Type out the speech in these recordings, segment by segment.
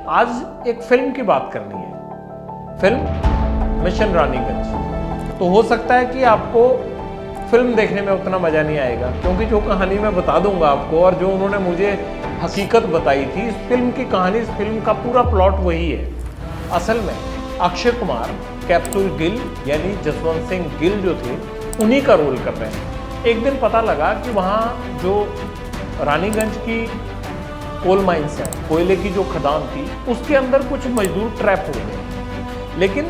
आज एक फिल्म की बात करनी है, फिल्म मिशन रानीगंज। तो हो सकता है कि आपको फिल्म देखने में उतना मज़ा नहीं आएगा, क्योंकि जो कहानी मैं बता दूंगा आपको और जो उन्होंने मुझे हकीकत बताई थी, इस फिल्म की कहानी, इस फिल्म का पूरा प्लॉट वही है। असल में अक्षय कुमार कैप्सूल गिल यानी जसवंत सिंह गिल जो थे, उन्हीं का रोल कर रहे हैं। एक दिन पता लगा कि वहाँ जो रानीगंज की कोल माइंस है, कोयले की जो खदान थी, उसके अंदर कुछ मजदूर ट्रैप हो गए, लेकिन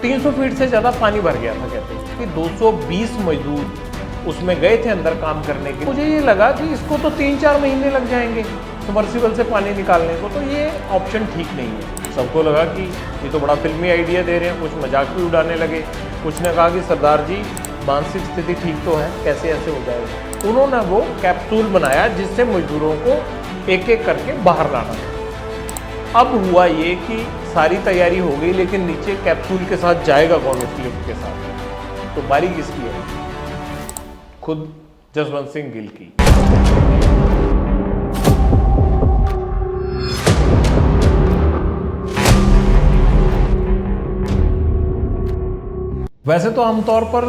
300 फीट से ज़्यादा पानी भर गया था। कहते हैं कि 220 मजदूर उसमें गए थे अंदर काम करने के। मुझे ये लगा कि इसको तो 3-4 महीने लग जाएंगे सबमर्सिबल से पानी निकालने को, तो ये ऑप्शन ठीक नहीं है। सबको लगा कि ये तो बड़ा फिल्मी आइडिया दे रहे हैं, कुछ मजाक भी उड़ाने लगे। कुछ ने कहा कि सरदार जी मानसिक स्थिति ठीक तो है, कैसे ऐसे हो जाएगा। उन्होंने वो कैप्सूल बनाया जिससे मजदूरों को एक एक करके बाहर लाना था। अब हुआ ये कि सारी तैयारी हो गई, लेकिन नीचे कैप्सूल के साथ जाएगा कौन उस लिफ्ट के साथ? तो बारी किसकी है? खुद जसवंत सिंह गिल की। वैसे तो आमतौर पर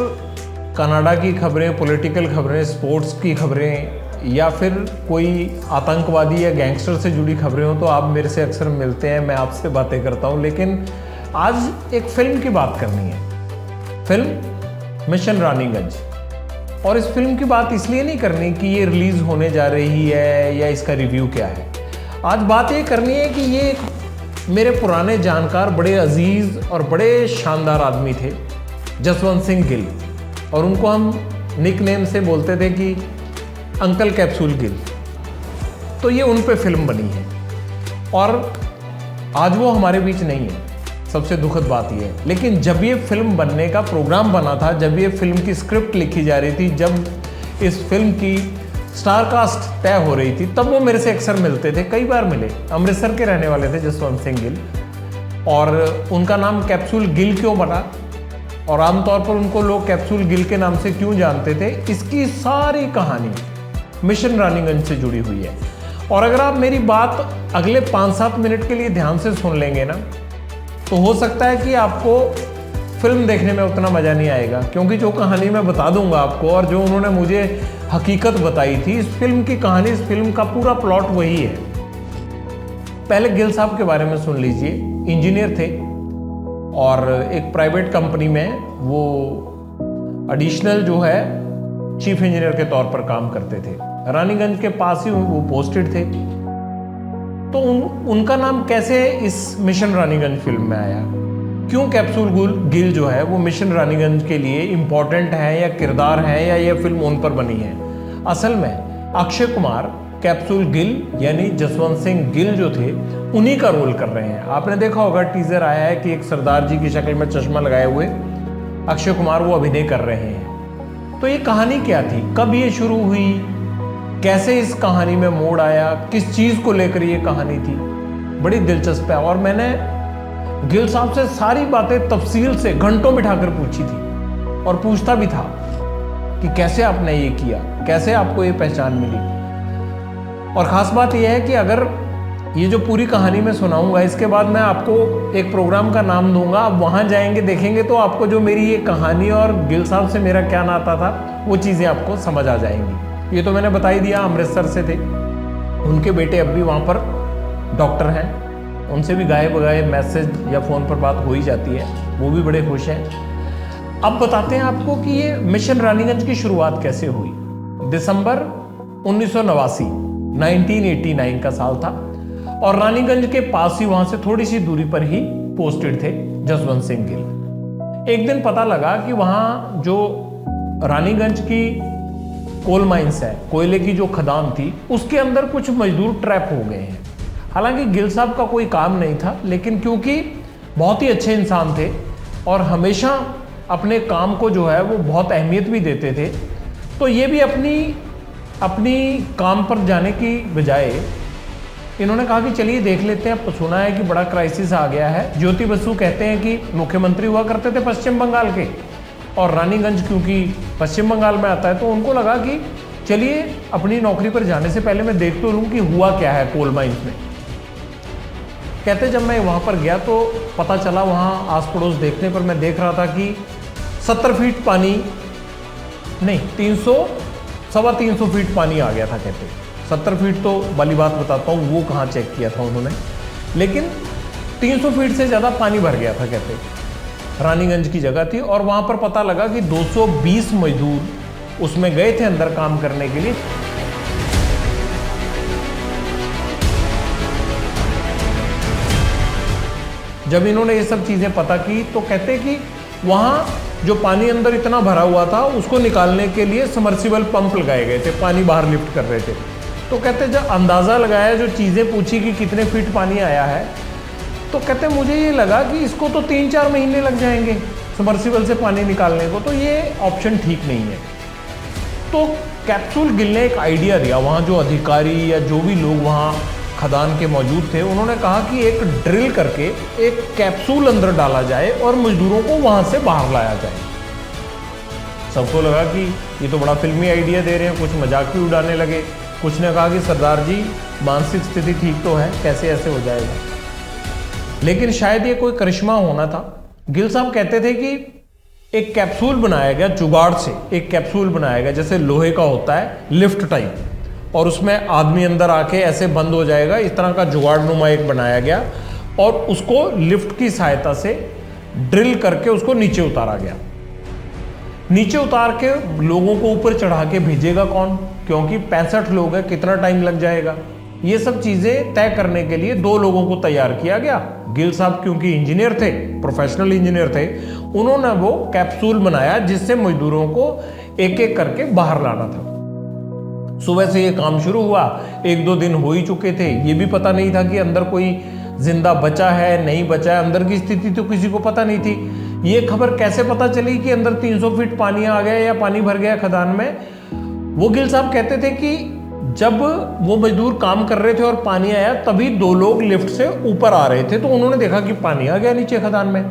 कनाडा की खबरें, पॉलिटिकल खबरें, स्पोर्ट्स की खबरें या फिर कोई आतंकवादी या गैंगस्टर से जुड़ी खबरें हो तो आप मेरे से अक्सर मिलते हैं, मैं आपसे बातें करता हूं। लेकिन आज एक फिल्म की बात करनी है, फिल्म मिशन रानीगंज। और इस फिल्म की बात इसलिए नहीं करनी कि ये रिलीज होने जा रही है या इसका रिव्यू क्या है। आज बात ये करनी है कि ये एक मेरे पुराने जानकार, बड़े अजीज और बड़े शानदार आदमी थे, जसवंत सिंह गिल, और उनको हम निक नेम से बोलते थे कि अंकल कैप्सूल गिल। तो ये उन पे फिल्म बनी है और आज वो हमारे बीच नहीं है। सबसे दुखद बात ये है। लेकिन जब ये फिल्म बनने का प्रोग्राम बना था, जब ये फिल्म की स्क्रिप्ट लिखी जा रही थी, जब इस फिल्म की स्टार कास्ट तय हो रही थी, तब वो मेरे से अक्सर मिलते थे, कई बार मिले। अमृतसर के रहने वाले थे जसवंत सिंह गिल, और उनका नाम कैप्सूल गिल क्यों बना और आमतौर पर उनको लोग कैप्सूल गिल के नाम से क्यों जानते थे, इसकी सारी कहानी मिशन रानीगंज से जुड़ी हुई है। और अगर आप मेरी बात अगले 5-7 मिनट के लिए ध्यान से सुन लेंगे ना, तो हो सकता है कि आपको फिल्म देखने में उतना मज़ा नहीं आएगा, क्योंकि जो कहानी मैं बता दूंगा आपको और जो उन्होंने मुझे हकीकत बताई थी, इस फिल्म की कहानी, इस फिल्म का पूरा प्लॉट वही है। पहले गिल साहब के बारे में सुन लीजिए। इंजीनियर थे और एक प्राइवेट कंपनी में वो एडिशनल जो है चीफ इंजीनियर के तौर पर काम करते थे। रानीगंज के पास ही वो पोस्टेड थे। तो उनका नाम कैसे इस मिशन रानीगंज फिल्म में आया? क्यों कैप्सूल गिल जो है वो मिशन रानीगंज के लिए इम्पोर्टेंट है, या किरदार है, या ये फिल्म उन पर बनी है? असल में अक्षय कुमार कैप्सूल गिल यानी जसवंत सिंह गिल जो थे, उन्हीं का रोल कर रहे हैं। आपने देखा होगा, टीजर आया है कि एक सरदार जी की शक्ल में चश्मा लगाए हुए अक्षय कुमार वो अभिनय कर रहे हैं। तो ये कहानी क्या थी, कब ये शुरू हुई, कैसे इस कहानी में मोड़ आया, किस चीज़ को लेकर ये कहानी थी, बड़ी दिलचस्प है। और मैंने गिल साहब से सारी बातें तफसील से घंटों बिठाकर पूछी थी और पूछता भी था कि कैसे आपने ये किया, कैसे आपको ये पहचान मिली। और ख़ास बात यह है कि अगर ये जो पूरी कहानी मैं सुनाऊंगा, इसके बाद मैं आपको एक प्रोग्राम का नाम दूंगा, आप वहाँ जाएंगे, देखेंगे, तो आपको जो मेरी ये कहानी और गिल साहब से मेरा क्या नाता था, वो चीज़ें आपको समझ आ जाएंगी। ये तो मैंने बता ही दिया, अमृतसर से थे। उनके बेटे अब भी वहाँ पर डॉक्टर हैं, उनसे भी गाए बगाए मैसेज या फ़ोन पर बात हो ही जाती है, वो भी बड़े खुश हैं। अब बताते हैं आपको कि ये मिशन रानीगंज की शुरुआत कैसे हुई। दिसंबर 1989 1989 का साल था और रानीगंज के पास ही, वहां से थोड़ी सी दूरी पर ही पोस्टेड थे जसवंत सिंह गिल। एक दिन पता लगा कि वहां जो रानीगंज की कोल माइंस है, कोयले की जो खदान थी, उसके अंदर कुछ मजदूर ट्रैप हो गए हैं। हालांकि गिल साहब का कोई काम नहीं था, लेकिन क्योंकि बहुत ही अच्छे इंसान थे और हमेशा अपने काम को जो है वो बहुत अहमियत भी देते थे, तो ये भी अपनी काम पर जाने की बजाय इन्होंने कहा कि चलिए देख लेते हैं। अब सुना है कि बड़ा क्राइसिस आ गया है। ज्योति बसु कहते हैं कि मुख्यमंत्री हुआ करते थे पश्चिम बंगाल के, और रानीगंज क्योंकि पश्चिम बंगाल में आता है, तो उनको लगा कि चलिए अपनी नौकरी पर जाने से पहले मैं देख तो लूँ कि हुआ क्या है कोल माइंस में। कहते जब मैं वहाँ पर गया तो पता चला, वहाँ आस पड़ोस देखने पर मैं देख रहा था कि 70 फीट पानी नहीं, 300-325 फीट पानी आ गया था। कहते 70 फीट तो वाली बात बताता हूँ, वो कहाँ चेक किया था उन्होंने, लेकिन 300 फीट से ज़्यादा पानी भर गया था। कहते रानीगंज की जगह थी और वहाँ पर पता लगा कि 220 मजदूर उसमें गए थे अंदर काम करने के लिए। जब इन्होंने ये सब चीज़ें पता की तो कहते कि वहाँ जो पानी अंदर इतना भरा हुआ था उसको निकालने के लिए सबमर्सिबल पंप लगाए गए थे, पानी बाहर लिफ्ट कर रहे थे। तो कहते जब अंदाज़ा लगाया, जो चीज़ें पूछी कि कितने फीट पानी आया है, तो कहते मुझे ये लगा कि इसको तो 3-4 महीने लग जाएंगे सबमर्सिबल से पानी निकालने को, तो ये ऑप्शन ठीक नहीं है। तो कैप्सूल गिल ने एक आइडिया दिया, वहाँ जो अधिकारी या जो भी लोग वहाँ खदान के मौजूद थे, उन्होंने कहा कि एक ड्रिल करके एक कैप्सूल अंदर डाला जाए और मजदूरों को वहाँ से बाहर लाया जाए। सबको लगा कि ये तो बड़ा फिल्मी आइडिया दे रहे हैं, कुछ मजाक भी उड़ाने लगे। कुछ ने कहा कि सरदार जी मानसिक स्थिति ठीक तो है, कैसे ऐसे हो जाएगा। लेकिन शायद ये कोई करिश्मा होना था। गिल साहब कहते थे कि एक कैप्सूल बनाया गया, जुगाड़ से एक कैप्सूल बनाया गया, जैसे लोहे का होता है लिफ्ट टाइप, और उसमें आदमी अंदर आके ऐसे बंद हो जाएगा, इस तरह का जुगाड़नुमा एक बनाया गया और उसको लिफ्ट की सहायता से ड्रिल करके उसको नीचे उतारा गया। नीचे उतार के लोगों को ऊपर चढ़ा के भेजेगा कौन, क्योंकि 65 लोग हैं, कितना टाइम लग जाएगा। ये सब चीज़ें तय करने के लिए 2 लोगों को तैयार किया गया। गिल साहब क्योंकि इंजीनियर थे, प्रोफेशनल इंजीनियर थे, उन्होंने वो कैप्सूल बनाया जिससे मजदूरों को एक एक करके बाहर लाना था। सुबह से ये काम शुरू हुआ, 1-2 दिन हो ही चुके थे। ये भी पता नहीं था कि अंदर कोई जिंदा बचा है नहीं बचा है, अंदर की स्थिति तो किसी को पता नहीं थी। ये खबर कैसे पता चली कि अंदर 300 फीट पानी आ गया या पानी भर गया खदान में। वो गिल साहब कहते थे कि जब वो मजदूर काम कर रहे थे और पानी आया, तभी 2 लोग लिफ्ट से ऊपर आ रहे थे, तो उन्होंने देखा कि पानी आ गया नीचे खदान में।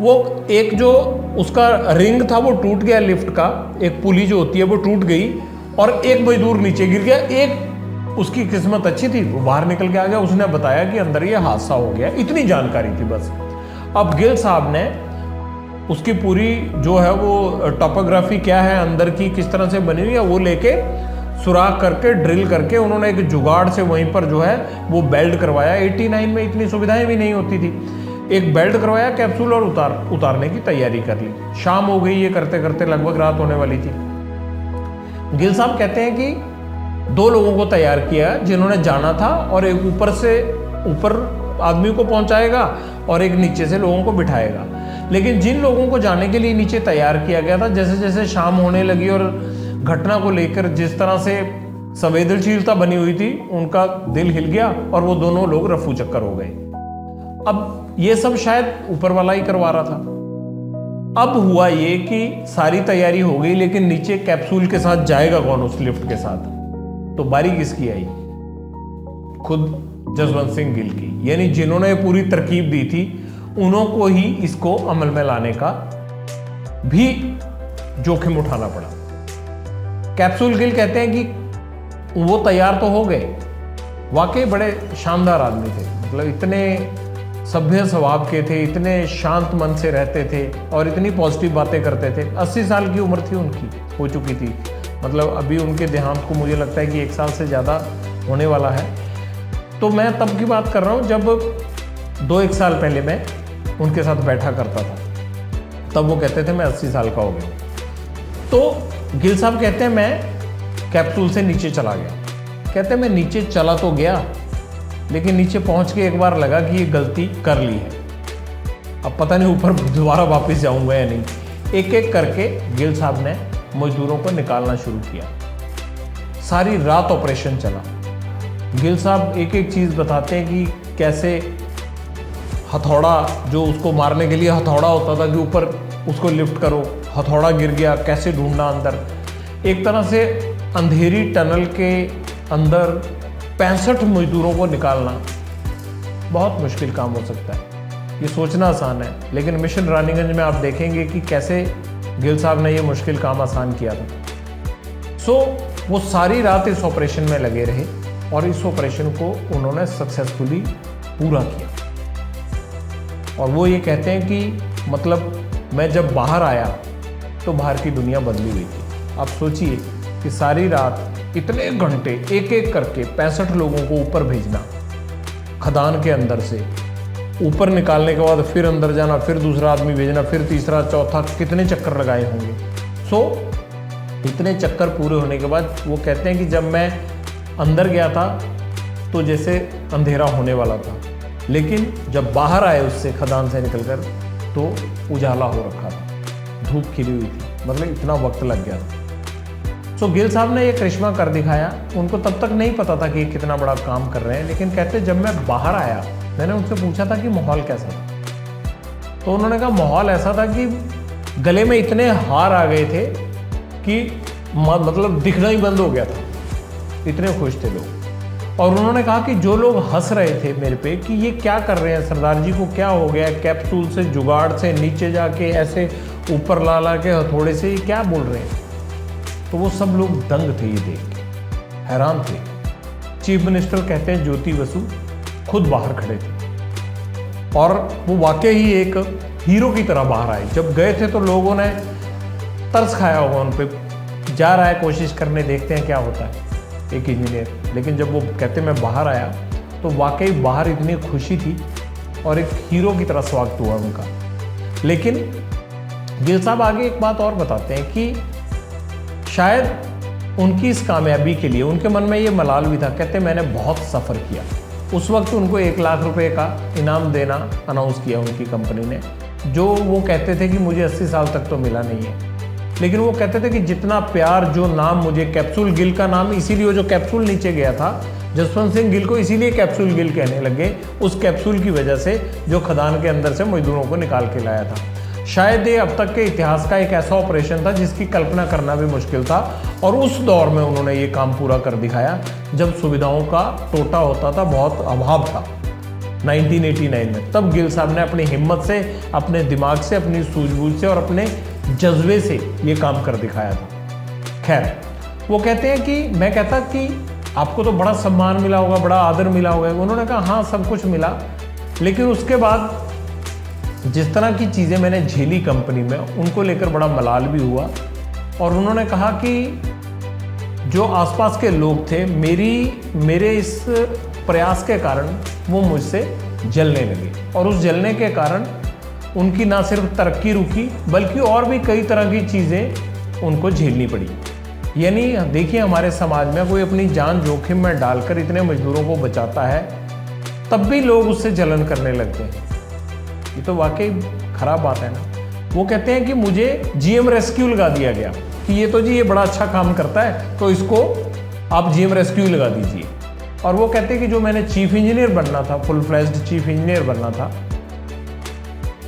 वो एक जो उसका रिंग था वो टूट गया, लिफ्ट का एक पुली जो होती है वो टूट गई और एक मजदूर नीचे गिर गया। एक उसकी किस्मत अच्छी थी, वो बाहर निकल के आ गया। उसने बताया कि अंदर ये हादसा हो गया, इतनी जानकारी थी बस। अब गिल साहब ने उसकी पूरी जो है वो टोपोग्राफी क्या है अंदर की, किस तरह से बनी हुई है, वो लेके सुराख करके ड्रिल करके उन्होंने एक जुगाड़ से वहीं पर जो है वो बेल्ट करवाया। 89 में इतनी सुविधाएं भी नहीं होती थी। एक बेल्ट करवाया कैप्सूल और उतारने की तैयारी कर ली। शाम हो गई, ये करते करते लगभग रात होने वाली थी। गिल साहब कहते हैं कि 2 लोगों को तैयार किया जिन्होंने जाना था, और एक ऊपर आदमी को पहुंचाएगा और एक नीचे से लोगों को बिठाएगा। लेकिन जिन लोगों को जाने के लिए नीचे तैयार किया गया था, जैसे जैसे शाम होने लगी और घटना को लेकर जिस तरह से संवेदनशीलता बनी हुई थी, उनका दिल हिल गया और वो दोनों लोग रफू चक्कर हो गए। अब ये सब शायद ऊपर वाला ही करवा रहा था। अब हुआ ये कि सारी तैयारी हो गई, लेकिन नीचे कैप्सूल के साथ जाएगा कौन उस लिफ्ट के साथ? तो बारी किसकी आई? खुद जसवंत सिंह गिल की, यानी जिन्होंने पूरी तरकीब दी थी, उन्हों को ही इसको अमल में लाने का भी जोखिम उठाना पड़ा। कैप्सूल गिल कहते हैं कि वो तैयार तो हो गए, वाकई बड़े शानदार आदमी थे, मतलब इतने सभ्य स्वभाव के थे, इतने शांत मन से रहते थे और इतनी पॉजिटिव बातें करते थे। 80 साल की उम्र थी उनकी, हो चुकी थी, मतलब अभी उनके देहांत को मुझे लगता है कि 1 साल से ज़्यादा होने वाला है। तो मैं तब की बात कर रहा हूँ जब 2-1 साल पहले मैं उनके साथ बैठा करता था, तब वो कहते थे मैं 80 साल का हो गया। तो गिल साहब कहते हैं मैं कैप्सूल से नीचे चला गया। कहते हैं मैं नीचे चला तो गया, लेकिन नीचे पहुंच के एक बार लगा कि ये गलती कर ली है, अब पता नहीं ऊपर दोबारा वापस जाऊंगा या नहीं। एक एक करके गिल साहब ने मजदूरों को निकालना शुरू किया। सारी रात ऑपरेशन चला। गिल साहब एक एक चीज़ बताते हैं कि कैसे हथौड़ा, जो उसको मारने के लिए हथौड़ा होता था कि ऊपर उसको लिफ्ट करो, हथौड़ा गिर गया, कैसे ढूंढना अंदर। एक तरह से अंधेरी टनल के अंदर 65 मजदूरों को निकालना बहुत मुश्किल काम हो सकता है। ये सोचना आसान है, लेकिन मिशन रानीगंज में आप देखेंगे कि कैसे गिल साहब ने ये मुश्किल काम आसान किया था। वो सारी रात इस ऑपरेशन में लगे रहे और इस ऑपरेशन को उन्होंने सक्सेसफुली पूरा किया। और वो ये कहते हैं कि मतलब मैं जब बाहर आया तो बाहर की दुनिया बदली हुई थी। आप सोचिए कि सारी रात इतने घंटे एक एक करके 65 लोगों को ऊपर भेजना, खदान के अंदर से ऊपर निकालने के बाद फिर अंदर जाना, फिर दूसरा आदमी भेजना, फिर तीसरा चौथा, कितने चक्कर लगाए होंगे। सो इतने चक्कर पूरे होने के बाद वो कहते हैं कि जब मैं अंदर गया था तो जैसे अंधेरा होने वाला था, लेकिन जब बाहर आए उससे खदान से निकलकर तो उजाला हो रखा था, धूप खिली हुई थी, मतलब इतना वक्त लग गया था। सो गिल साहब ने ये करिश्मा कर दिखाया। उनको तब तक नहीं पता था कि कितना बड़ा काम कर रहे हैं, लेकिन कहते जब मैं बाहर आया मैंने उनसे पूछा था कि माहौल कैसा था, तो उन्होंने कहा माहौल ऐसा था कि गले में इतने हार आ गए थे कि मतलब दिखना ही बंद हो गया था, इतने खुश थे लोग। और उन्होंने कहा कि जो लोग हंस रहे थे मेरे पे कि ये क्या कर रहे हैं, सरदार जी को क्या हो गया, कैप्सूल से जुगाड़ से नीचे जाके ऐसे ऊपर ला के हथौड़े से ये क्या बोल रहे हैं, तो वो सब लोग दंग थे, ये देख के हैरान थे। चीफ मिनिस्टर कहते हैं ज्योति बसु खुद बाहर खड़े थे और वो वाकई ही एक हीरो की तरह बाहर आए। जब गए थे तो लोगों ने तरस खाया होगा उन पे, जा रहा है कोशिश करने, देखते हैं क्या होता है एक इंजीनियर। लेकिन जब वो कहते मैं बाहर आया तो वाकई बाहर इतनी खुशी थी और एक हीरो की तरह स्वागत हुआ उनका। लेकिन गिल साहब आगे एक बात और बताते हैं कि शायद उनकी इस कामयाबी के लिए उनके मन में ये मलाल भी था। कहते मैंने बहुत सफ़र किया। उस वक्त उनको 1 लाख रुपए का इनाम देना अनाउंस किया उनकी कंपनी ने, जो वो कहते थे कि मुझे 80 साल तक तो मिला नहीं है। लेकिन वो कहते थे कि जितना प्यार, जो नाम मुझे कैप्सूल गिल का नाम, इसीलिए वो जो कैप्सूल नीचे गया था जसवंत सिंह गिल को इसीलिए कैप्सूल गिल कहने लगे, उस कैप्सूल की वजह से जो खदान के अंदर से मजदूरों को निकाल के लाया था। शायद ये अब तक के इतिहास का एक ऐसा ऑपरेशन था जिसकी कल्पना करना भी मुश्किल था, और उस दौर में उन्होंने ये काम पूरा कर दिखाया जब सुविधाओं का टोटा होता था, बहुत अभाव था 1989 में। तब गिल साहब ने अपनी हिम्मत से, अपने दिमाग से, अपनी सूझबूझ से और अपने जज्बे से ये काम कर दिखाया था। खैर, वो कहते हैं कि मैं कहता कि आपको तो बड़ा सम्मान मिला होगा, बड़ा आदर मिला होगा। उन्होंने कहा हाँ सब कुछ मिला, लेकिन उसके बाद जिस तरह की चीज़ें मैंने झेली कंपनी में, उनको लेकर बड़ा मलाल भी हुआ। और उन्होंने कहा कि जो आसपास के लोग थे मेरे इस प्रयास के कारण वो मुझसे जलने लगे, और उस जलने के कारण उनकी ना सिर्फ तरक्की रुकी बल्कि और भी कई तरह की चीज़ें उनको झेलनी पड़ी। यानी देखिए, हमारे समाज में कोई अपनी जान जोखिम में डालकर इतने मजदूरों को बचाता है, तब भी लोग उससे जलन करने लगते हैं। ये तो वाकई खराब बात है ना। वो कहते हैं कि मुझे जीएम रेस्क्यू लगा दिया गया कि ये तो जी ये बड़ा अच्छा काम करता है, तो इसको आप जीएम रेस्क्यू लगा दीजिए। और वो कहते हैं कि जो मैंने चीफ इंजीनियर बनना था, फुल फ्लेज्ड चीफ इंजीनियर बनना था,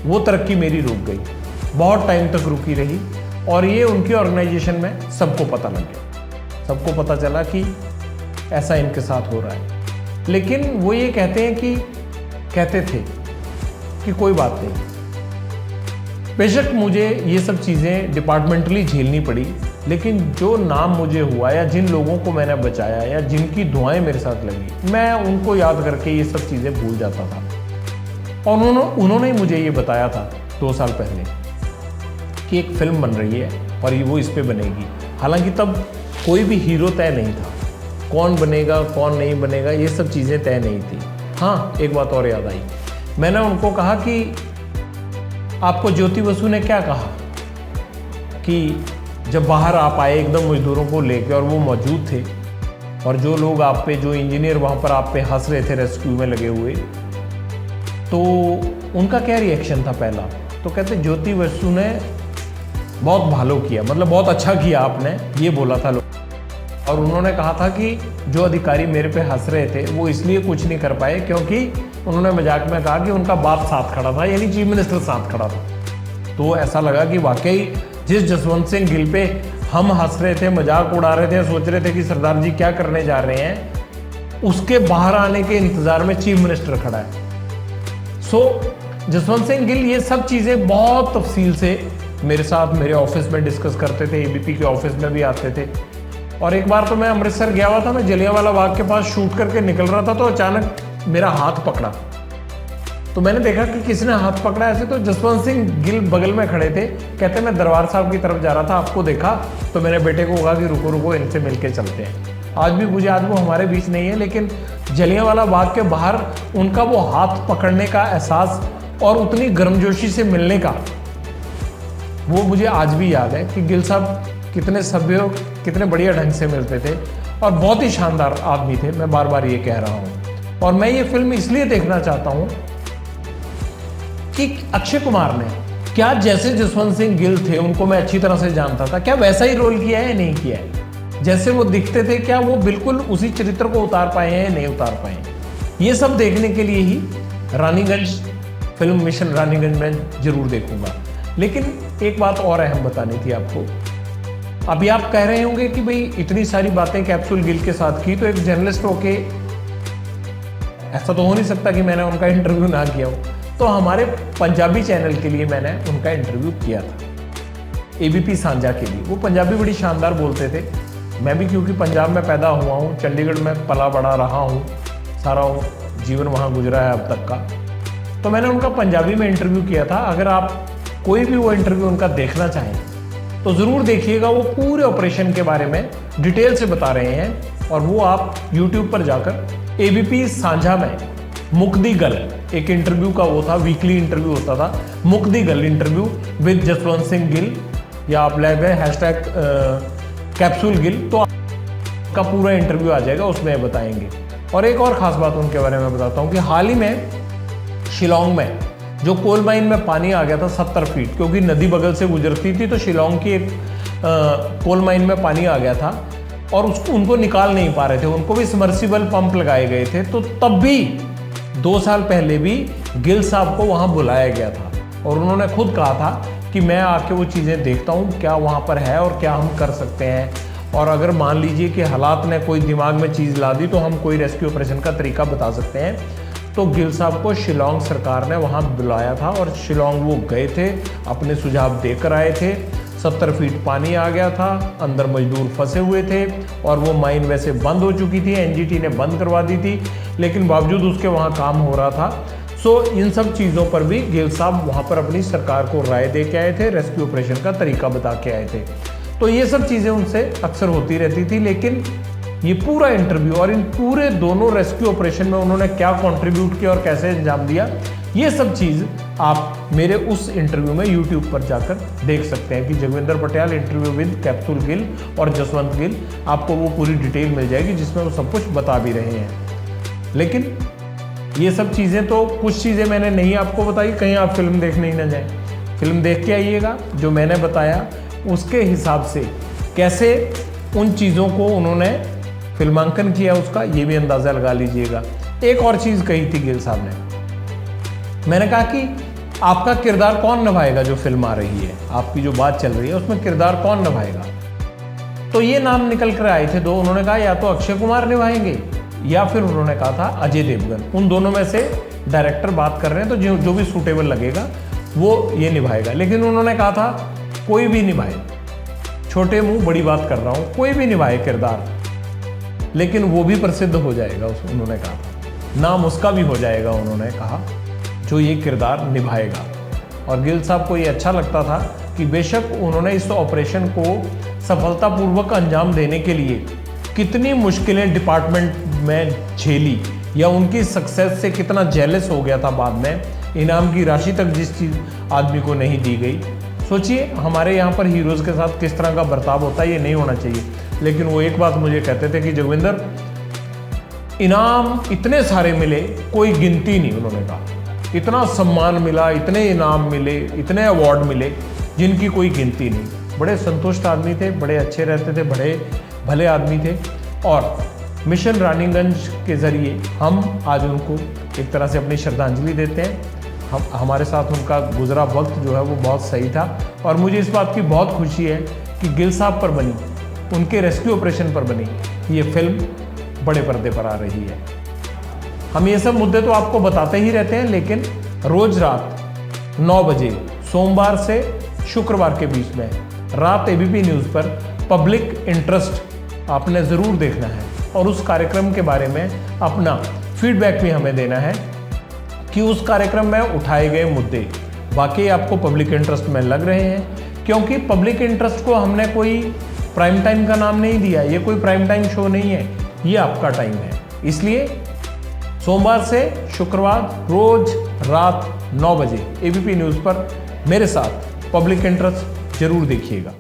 वो तरक्की मेरी रुक गई, बहुत टाइम तक रुकी रही। और ये उनकी ऑर्गेनाइजेशन में सबको पता लग गया, सबको पता चला कि ऐसा इनके साथ हो रहा है। लेकिन वो ये कहते थे कि कोई बात नहीं, बेशक मुझे ये सब चीज़ें डिपार्टमेंटली झेलनी पड़ी, लेकिन जो नाम मुझे हुआ या जिन लोगों को मैंने बचाया या जिनकी दुआएं मेरे साथ लगी, मैं उनको याद करके ये सब चीज़ें भूल जाता था। और उन्होंने मुझे ये बताया था 2 साल पहले कि एक फिल्म बन रही है और वो इस पे बनेगी। हालांकि तब कोई भी हीरो तय नहीं था, कौन बनेगा कौन नहीं बनेगा ये सब चीज़ें तय नहीं थी। हाँ, एक बात और याद आई, मैंने उनको कहा कि आपको ज्योति बसु ने क्या कहा कि जब बाहर आप आए एकदम मजदूरों को लेकर और वो मौजूद थे, और जो लोग आप पे, जो इंजीनियर वहाँ पर आप पे हंस रहे थे रेस्क्यू में लगे हुए, तो उनका क्या रिएक्शन था पहला? तो कहते ज्योति बसु ने बहुत भालो किया, मतलब बहुत अच्छा किया आपने, ये बोला था लोग। और उन्होंने कहा था कि जो अधिकारी मेरे पे हंस रहे थे वो इसलिए कुछ नहीं कर पाए क्योंकि उन्होंने मजाक में कहा कि उनका बाप साथ खड़ा था, यानी चीफ मिनिस्टर साथ खड़ा था। तो ऐसा लगा कि वाकई जिस जसवंत सिंह गिल पे हम हंस रहे थे, मजाक उड़ा रहे थे, सोच रहे थे कि सरदार जी क्या करने जा रहे हैं, उसके बाहर आने के इंतजार में चीफ मिनिस्टर खड़ा है। सो जसवंत सिंह गिल ये सब चीज़ें बहुत तफसील से मेरे साथ मेरे ऑफिस में डिस्कस करते थे, एबीपी के ऑफिस में भी आते थे। और एक बार तो मैं अमृतसर गया हुआ था, मैं जलियांवाला बाग के पास शूट करके निकल रहा था, तो अचानक मेरा हाथ पकड़ा तो मैंने देखा कि किसी ने हाथ पकड़ा ऐसे, तो जसवंत सिंह गिल बगल में खड़े थे। कहते मैं दरबार साहब की तरफ जा रहा था, आपको देखा तो मेरे बेटे को कहा कि रुको रुको, इनसे मिलके चलते हैं। आज भी मुझे, आज वो हमारे बीच नहीं है, लेकिन जलियांवाला बाग के बाहर उनका वो हाथ पकड़ने का एहसास और उतनी गर्मजोशी से मिलने का, वो मुझे आज भी याद है कि गिल साहब कितने सभ्य, कितने बढ़िया ढंग से मिलते थे और बहुत ही शानदार आदमी थे। मैं बार बार ये कह रहा हूँ। और मैं ये फिल्म इसलिए देखना चाहता हूँ कि अक्षय कुमार ने क्या, जैसे जसवंत सिंह गिल थे उनको मैं अच्छी तरह से जानता था, क्या वैसा ही रोल किया है या नहीं किया है? जैसे वो दिखते थे, क्या वो बिल्कुल उसी चरित्र को उतार पाए हैं या नहीं उतार पाए हैं? ये सब देखने के लिए ही रानीगंज फिल्म मिशन रानीगंज में जरूर देखूंगा। लेकिन एक बात और अहम बतानी थी आपको। अभी आप कह रहे होंगे कि भाई इतनी सारी बातें कैप्सूल गिल के साथ की, तो एक जर्नलिस्ट होके ऐसा तो हो नहीं सकता कि मैंने उनका इंटरव्यू ना किया हो। तो हमारे पंजाबी चैनल के लिए मैंने उनका इंटरव्यू किया था, एबीपी सांझा के लिए। वो पंजाबी बड़ी शानदार बोलते थे। मैं भी क्योंकि पंजाब में पैदा हुआ हूँ, चंडीगढ़ में पला बड़ा रहा हूँ, सारा जीवन वहाँ गुजरा है अब तक का, तो मैंने उनका पंजाबी में इंटरव्यू किया था। अगर आप कोई भी वो इंटरव्यू उनका देखना चाहें तो ज़रूर देखिएगा। वो पूरे ऑपरेशन के बारे में डिटेल से बता रहे हैं। और वो आप यूट्यूब पर जाकर एबीपी सांझा में मुक्दी गल, एक इंटरव्यू का वो था, वीकली इंटरव्यू होता था, मुक्दी गल इंटरव्यू विद जसवंत सिंह गिल, या आप ले गए हैशटैग कैप्सूल गिल, तो आपका पूरा इंटरव्यू आ जाएगा, उसमें बताएंगे। और एक और ख़ास बात उनके बारे में बताता हूँ कि हाल ही में शिलोंग में जो कोल माइन में पानी आ गया था 70 फीट, क्योंकि नदी बगल से गुजरती थी, तो शिलोंग की एक कोल माइन में पानी आ गया था और उसको उनको निकाल नहीं पा रहे थे। उनको भी सबमर्सिबल पंप लगाए गए थे। तो तब भी 2 साल पहले भी गिल साहब को वहाँ बुलाया गया था और उन्होंने खुद कहा था कि मैं आके वो चीज़ें देखता हूँ क्या वहाँ पर है और क्या हम कर सकते हैं, और अगर मान लीजिए कि हालात ने कोई दिमाग में चीज़ ला दी तो हम कोई रेस्क्यू ऑपरेशन का तरीका बता सकते हैं। तो गिल साहब को शिलोंग सरकार ने वहाँ बुलाया था और शिलोंग वो गए थे, अपने सुझाव देकर आए थे। 70 फीट पानी आ गया था, अंदर मजदूर फंसे हुए थे और वो माइन वैसे बंद हो चुकी थी, एनजीटी ने बंद करवा दी थी, लेकिन बावजूद उसके वहाँ काम हो रहा था। सो इन सब चीज़ों पर भी गिल साहब वहाँ पर अपनी सरकार को राय दे के आए थे, रेस्क्यू ऑपरेशन का तरीका बता के आए थे। तो ये सब चीज़ें उनसे अक्सर होती रहती थी। लेकिन ये पूरा इंटरव्यू और इन पूरे दोनों रेस्क्यू ऑपरेशन में उन्होंने क्या कंट्रीब्यूट किया और कैसे अंजाम दिया, ये सब चीज़ आप मेरे उस इंटरव्यू में यूट्यूब पर जाकर देख सकते हैं कि Jagwinder Patial interview with capsule Gill और जसवंत गिल, आपको वो पूरी डिटेल मिल जाएगी जिसमें वो सब कुछ बता भी रहे हैं। लेकिन ये सब चीज़ें, तो कुछ चीज़ें मैंने नहीं आपको बताई, कहीं आप फिल्म देखने ही ना जाएं। फिल्म देख के आइएगा, जो मैंने बताया उसके हिसाब से कैसे उन चीज़ों को उन्होंने फिल्मांकन किया, उसका ये भी अंदाज़ा लगा लीजिएगा। एक और चीज़ कही थी गिल साहब ने, मैंने कहा कि आपका किरदार कौन निभाएगा जो फिल्म आ रही है, आपकी जो बात चल रही है उसमें किरदार कौन निभाएगा। तो ये नाम निकल कर आए थे 2, उन्होंने कहा या तो अक्षय कुमार निभाएंगे या फिर उन्होंने कहा था अजय देवगन। उन दोनों में से डायरेक्टर बात कर रहे हैं, तो जो भी सूटेबल लगेगा वो ये निभाएगा। लेकिन उन्होंने कहा था कोई भी निभाए, छोटे मुंह बड़ी बात कर रहा हूँ, कोई भी निभाए किरदार, लेकिन वो भी प्रसिद्ध हो जाएगा, उन्होंने कहा था, नाम उसका भी हो जाएगा, उन्होंने कहा, जो ये किरदार निभाएगा। और गिल साहब को ये अच्छा लगता था कि बेशक उन्होंने इस ऑपरेशन को सफलतापूर्वक अंजाम देने के लिए कितनी मुश्किलें डिपार्टमेंट में झेली, या उनकी सक्सेस से कितना जेलस हो गया था बाद में, इनाम की राशि तक जिस चीज़ आदमी को नहीं दी गई। सोचिए हमारे यहाँ पर हीरोज़ के साथ किस तरह का बर्ताव होता है, ये नहीं होना चाहिए। लेकिन वो एक बात मुझे कहते थे कि जोगिंदर, इनाम इतने सारे मिले, कोई गिनती नहीं, उन्होंने कहा, इतना सम्मान मिला, इतने इनाम मिले, इतने अवार्ड मिले, जिनकी कोई गिनती नहीं। बड़े संतुष्ट आदमी थे, बड़े अच्छे रहते थे, बड़े भले आदमी थे। और मिशन रानीगंज के ज़रिए हम आज उनको एक तरह से अपनी श्रद्धांजलि देते हैं। हमारे साथ उनका गुजरा वक्त जो है वो बहुत सही था, और मुझे इस बात की बहुत खुशी है कि गिल साहब पर बनी, उनके रेस्क्यू ऑपरेशन पर बनी ये फिल्म बड़े पर्दे पर आ रही है। हम ये सब मुद्दे तो आपको बताते ही रहते हैं, लेकिन रोज़ रात 9 बजे सोमवार से शुक्रवार के बीच में रात एबीपी न्यूज़ पर पब्लिक इंटरेस्ट आपने ज़रूर देखना है, और उस कार्यक्रम के बारे में अपना फीडबैक भी हमें देना है। कि उस कार्यक्रम में उठाए गए मुद्दे वाकई आपको पब्लिक इंटरेस्ट में लग रहे हैं, क्योंकि पब्लिक इंटरेस्ट को हमने कोई प्राइम टाइम का नाम नहीं दिया। ये कोई प्राइम टाइम शो नहीं है, ये आपका टाइम है। इसलिए सोमवार से शुक्रवार रोज रात 9 बजे एबीपी न्यूज़ पर मेरे साथ पब्लिक इंटरेस्ट जरूर देखिएगा।